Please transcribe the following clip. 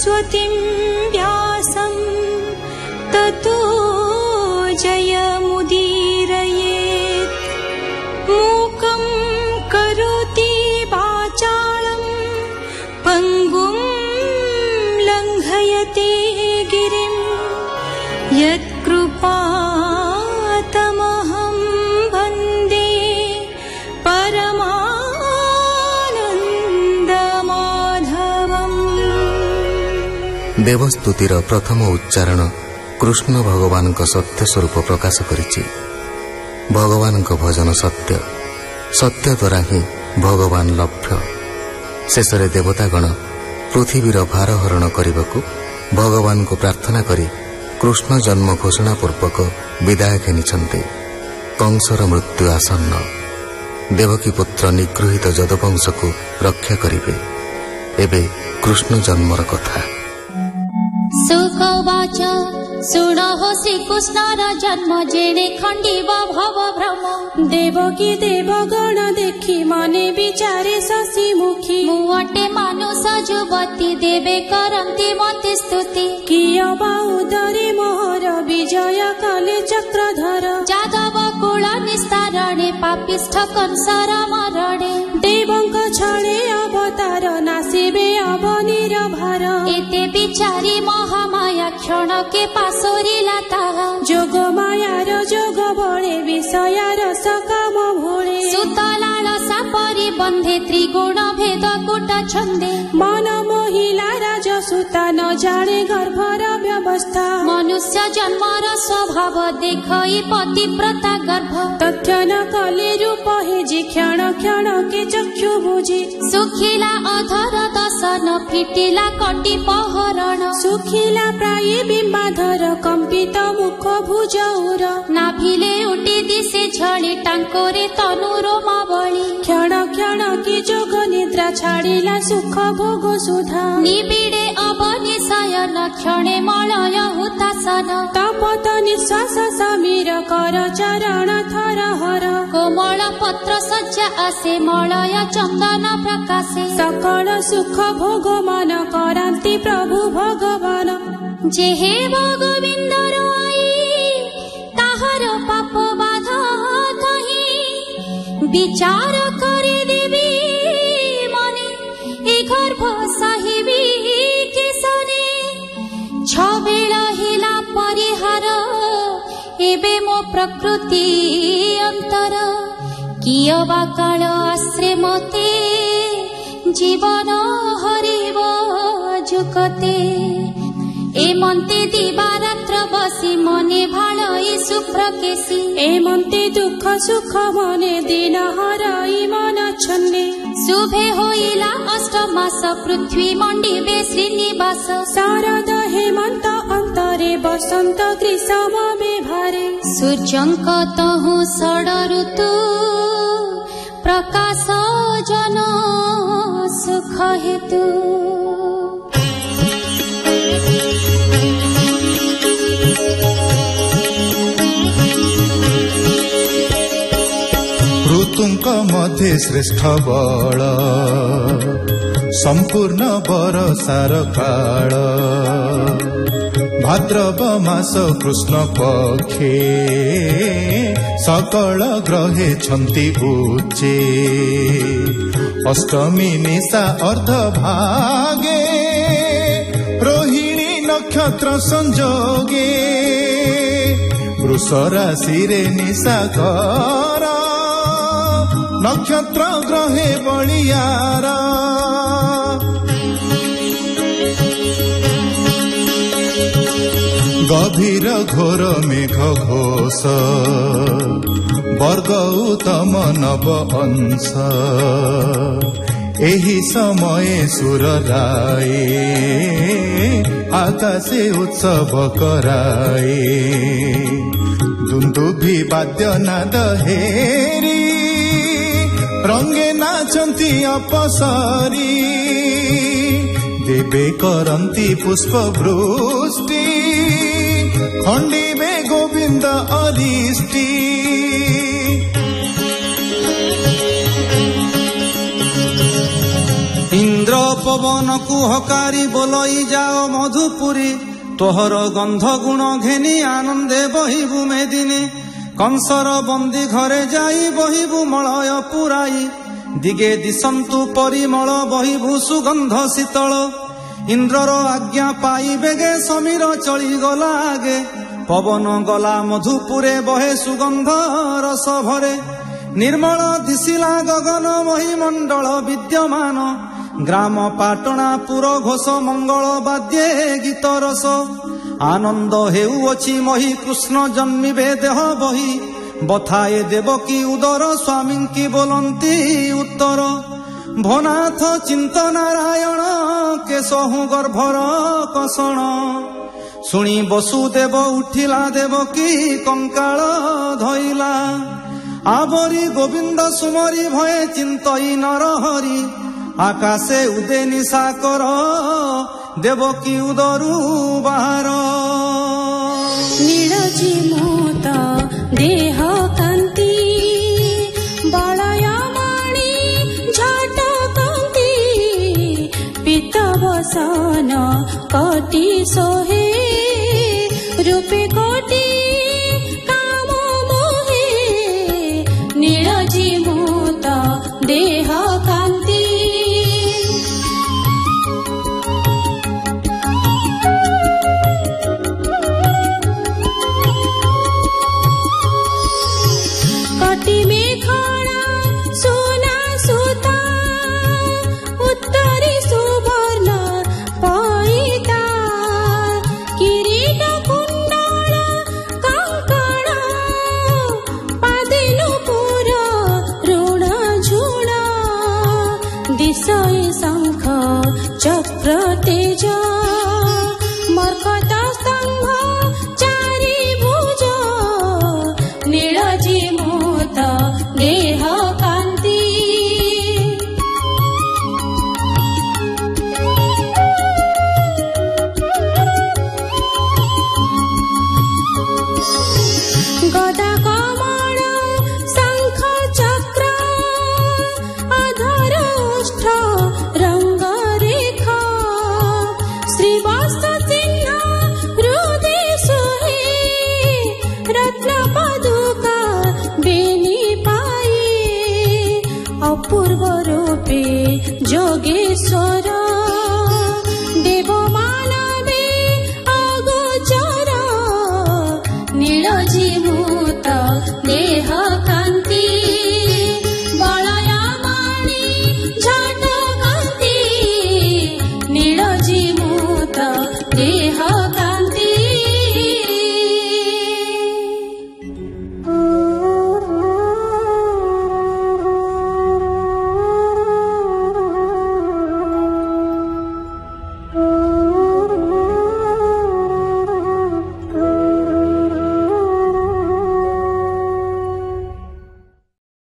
सरस्वतीं व्यासं ततो जयमुदीरयेत्। मूकं करोति वाचालं पङ्गुं लङ्घयते गिरिं यत्कृपातमहं वन्दे परमानन्दमाधवम्। देवस्तुतिर प्रथम उच्चारण कृष्ण भगवान सत्य स्वरूप प्रकाश करिछि। भगवान भजन सत्य, सत्य द्वारा ही भगवान लभ्य। शेषरे देवतागण पृथ्वीर भार हरण करने को भगवान को प्रार्थना करी कृष्ण जन्म घोषणा पूर्वक विदाय घेनिछन्ते। कंसर मृत्यु आसन्न, देवकी पुत्र निगृहित जदवंश को रक्षा करिवे। एबे कृष्ण जन्मर कथा। सुखवाच सुनहो श्रीकृष्णर जन्म जेणे खंडिव भव भ्रम। देवकी देवगण देखी मने विचारे शशि मुखी। मुअटे मानुष युवती देवे करन्ति मते स्तुति। किय बाहुदरे मोहर विजय कले चक्रधर। जादव कुल निस्तारणे पापिष्ठ कंसर मरणे। देवଙ୍କ छळे अवतार नासिबे अवनीर भार। एते विचारी महामाया क्षणके पासोरिला ताहा। जोग मायार जोग बळे विषयार सकाम भोळे। सुतलालसा परिबन्धे त्रिगुण भेद कुट छन्दे। मन महिला राजसुता न जाणे गर्भर व्यवस्था। मनुष्य जन्मर स्वभाव देखई पतिव्रता गर्भ। तथ्य न कले रूप हेजी क्षण क्षण के चक्षु बुझी। सुखिला अधर दशन फिटिला कटी पहरण। सुखिला प्राय बिम्बाधर कंपित मुख भुजौर। नाभिले उठी दिसे झଳି टांकोरे तनुरो मावळी। क्षण क्षण की जोग निद्रा छाड़िला सुख भोग सुधा। निबिड़े अबनि शयन क्षणे मलय हुतासन। तपत निश्वास समीर कर चरण थर हर। कोमल पत्र सज्जा आसे मलय चंदन प्रकाशे। सकल सुख भोग मन करांति प्रभु भगवान। जेहे गोविंदर आई ताहार पाप बाधा कही। विचार करे देवी मने ए गर्भ साहिबी किसने। छबेला हिला परिहार एबे मो प्रकृति अंतर। किय बा काल आश्रे मते जीवन हरिव जुकते। एमन्ते दिवारात्र बसी मने भालई शुभ्र केसी। एमन्ते दुख सुख मने दिन हराई मन छन्ने। शुभे होइला अष्टमास पृथ्वी मंडिबे श्रीनिवास। शारद हेमंत अंतरे बसंत ग्रीष्म बेभारे। सूर्यंक तहु षड ऋतु प्रकाश जन सुख हेतु। ऋतुंक मध्ये श्रेष्ठ बल संपूर्ण बरसार काल। भाद्रव मास कृष्ण पक्षे सकल ग्रहे छन्ति उच्चे। अष्टमी निशा अर्ध भागे रोहिणी नक्षत्र संजोगे। वृष राशि रे निशा कर नक्षत्र ग्रहे बलियार। गभीर घोर मेघ घोष वर्ग उत्तम नव अंश। एही समय सुर राये आकाशे उत्सव कराए। दुंदुभि वाद्य नाद हेरी रंगे नाचंती अपसरी। देवे करंती पुष्प वृष्टि खंडिबे गोविंद अरिष्टि। इंद्र पवन ପବନକୁ ହକାରି ବୋଲଇ ଯାଅ ମଧୁପୁରୀ, ତୋହର ଗନ୍ଧ ଗୁଣ ଘେନି ଆନନ୍ଦେ ବହିବୁ ମେଦିନୀ। କଂସର ବନ୍ଦୀ ଘରେ ଯାଇ ବହିବୁ ମଳୟ ପୁରାଇ, ଦିଗେ ଦିଶନ୍ତୁ ପରିମଳ ବହିବୁ ସୁଗନ୍ଧ ଶୀତଳ। ଇନ୍ଦ୍ରର ଆଜ୍ଞା ପାଇ ବେଗେ ସମୀର ଚଳିଗଲା ଆଗେ, ପବନ ଗଲା ମଧୁପୁରେ ବହେ ସୁଗନ୍ଧ ରସ ଭରେ। ନିର୍ମଳ ଦିଶିଲା ଗଗନ ମହିମଣ୍ଡଳ ବିଦ୍ୟମାନ, ଗ୍ରାମ ପାଟଣା ପୁର ଘୋଷ ମଙ୍ଗଳ ବାଦ୍ୟେ ଗୀତ ରସ। ଆନନ୍ଦ ହେଉଅଛି ମହି କୃଷ୍ଣ ଜନ୍ମିବେ ଦେହ ବହି, ବଥାଏ ଦେବକୀ ଉଦର ସ୍ୱାମୀଙ୍କି ବୋଲନ୍ତି ଉତ୍ତର। ଭନାଥ ଚିନ୍ତ ନାରାୟଣ କେଶହୁ ଗର୍ଭର କଷଣ, ଶୁଣି ବସୁଦେବ ଉଠିଲା ଦେବକୀ କଙ୍କାଳ ଧଇଲା। ଆବରି ଗୋବିନ୍ଦ ସୁମରି ଭଏ ଚିନ୍ତଇ ନରହରି, ଆକାଶେ ଉଦେ ନିଶାକର ଦେବକୀ ଉଦରୁ ବାହାର। ନୀଳଜିମୁତ ଦେହ କାନ୍ତି, ବଳୟମଣି ଝଟକନ୍ତି। ପିତବସନ କୋଟି સોહେ, ରୂପେ କୋଟି କାମ ମୋହେ। ନୀଳଜିମୁତ ଦେହ କାନ୍ତି। কটি মেখলা সোনা সুতা, উত্তরে সুবর্ণ পইতা। কিরীট কুণ্ডল কঙ্কণ, পাদেনু পুর ঋণ ঝুণ। দিশয়ে শঙ্খ চক্র তেজ, মর্কত স্তম্ভ চারি ভুজ। নীলজিমুত দেহ কান্তি। গদা কমল শঙ্খ চক্র, অধর ওষ্ঠ রঙ্গ রেখা। শ্রীবৎস চিহ্ন হৃদে সোহে, রত্ন পাদুকা বেনি পায়ে। অপূর্ব রূপে যোগেশ্বর